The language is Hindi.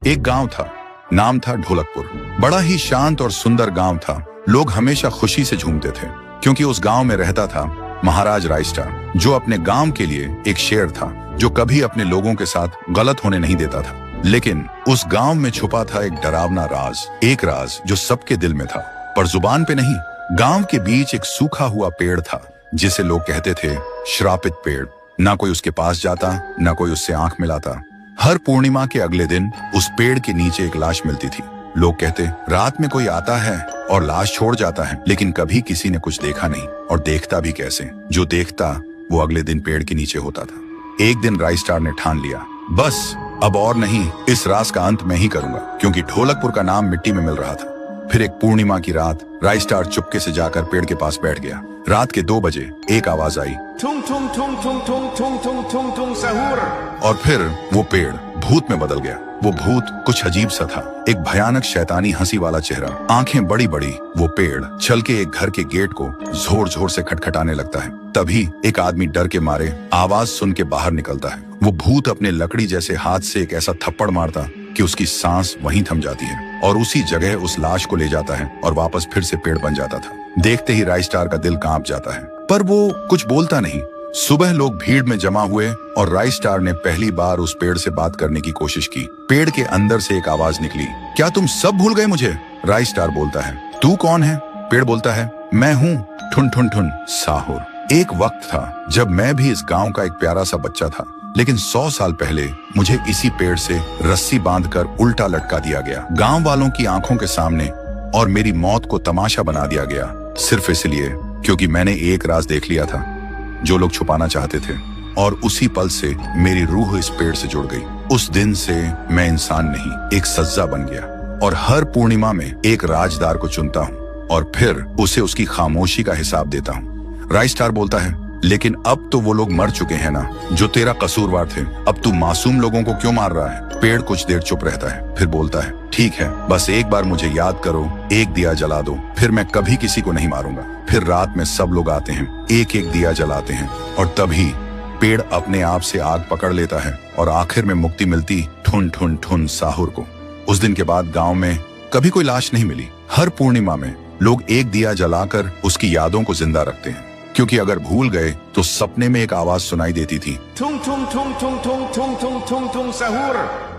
एक गांव था, नाम था ढोलकपुर। बड़ा ही शांत और सुंदर गांव था। लोग हमेशा खुशी से झूमते थे क्योंकि उस गांव में रहता था महाराज रायस्टार, जो अपने गांव के लिए एक शेर था जो कभी अपने लोगों के साथ गलत होने नहीं देता था। लेकिन उस गांव में छुपा था एक डरावना राज, एक राज जो सबके दिल में था पर जुबान पे नहीं। गांव के बीच एक सूखा हुआ पेड़ था जिसे लोग कहते थे श्रापित पेड़। ना कोई उसके पास जाता, ना कोई उससे आंख मिलाता। हर पूर्णिमा के अगले दिन उस पेड़ के नीचे एक लाश मिलती थी। लोग कहते रात में कोई आता है और लाश छोड़ जाता है, लेकिन कभी किसी ने कुछ देखा नहीं और देखता भी कैसे। जो देखता वो अगले दिन पेड़ के नीचे होता था। एक दिन रायस्टार ने ठान लिया, बस अब और नहीं, इस राज का अंत मैं ही करूंगा, क्योंकि ढोलकपुर का नाम मिट्टी में मिल रहा था। फिर एक पूर्णिमा की रात रायस्टार चुपके से जाकर पेड़ के पास बैठ गया। रात के 2 बजे एक आवाज आई, थुंग थुंग थुंग थुंग थुंग थुंग थुंग थुंग थुंग सहूर। और फिर वो पेड़ भूत में बदल गया। वो भूत कुछ अजीब सा था, एक भयानक शैतानी हंसी वाला चेहरा, आंखें बड़ी बड़ी। वो पेड़ चल के एक घर के गेट को जोर जोर से खटखटाने लगता है। तभी एक आदमी डर के मारे आवाज सुन के बाहर निकलता है। वो भूत अपने लकड़ी जैसे हाथ से एक ऐसा थप्पड़ मारता कि उसकी सांस वहीं थम जाती है और उसी जगह उस लाश को ले जाता है और वापस फिर से पेड़ बन जाता था। देखते ही रायस्टार का दिल कांप जाता है, पर वो कुछ बोलता नहीं। सुबह लोग भीड़ में जमा हुए और रायस्टार ने पहली बार उस पेड़ से बात करने की कोशिश की। पेड़ के अंदर से एक आवाज निकली, क्या तुम सब भूल गए मुझे? रायस्टार बोलता है, तू कौन है? पेड़ बोलता है, मैं हूँ ठुन ठुन ठुन साहुर। एक वक्त था जब मैं भी इस गांव का एक प्यारा सा बच्चा था, लेकिन 100 साल पहले मुझे इसी पेड़ से रस्सी बांधकर उल्टा लटका दिया गया, गांव वालों की आंखों के सामने, और मेरी मौत को तमाशा बना दिया गया, सिर्फ इसलिए क्योंकि मैंने एक राज देख लिया था जो लोग छुपाना चाहते थे। और उसी पल से मेरी रूह इस पेड़ से जुड़ गई। उस दिन से मैं इंसान नहीं, एक सज्जा बन गया और हर पूर्णिमा में एक राजदार को चुनता हूँ और फिर उसे उसकी खामोशी का हिसाब देता हूँ। रायस्टार बोलता है, लेकिन अब तो वो लोग मर चुके हैं ना जो तेरा कसूरवार थे। अब तू मासूम लोगों को क्यों मार रहा है? पेड़ कुछ देर चुप रहता है, फिर बोलता है, ठीक है, बस एक बार मुझे याद करो, एक दिया जला दो, फिर मैं कभी किसी को नहीं मारूंगा। फिर रात में सब लोग आते हैं, एक एक दिया जलाते हैं और तभी पेड़ अपने आप से आग पकड़ लेता है और आखिर में मुक्ति मिलती ठुन ठुन ठुन साहुर को। उस दिन के बाद गांव में कभी कोई लाश नहीं मिली। हर पूर्णिमा में लोग एक दिया जलाकर उसकी यादों को जिंदा रखते हैं, क्योंकि अगर भूल गए तो सपने में एक आवाज सुनाई देती थी, थुंग थुंग थुंग थुंग थुंग थुंग थुंग थुंग थुंग सहूर।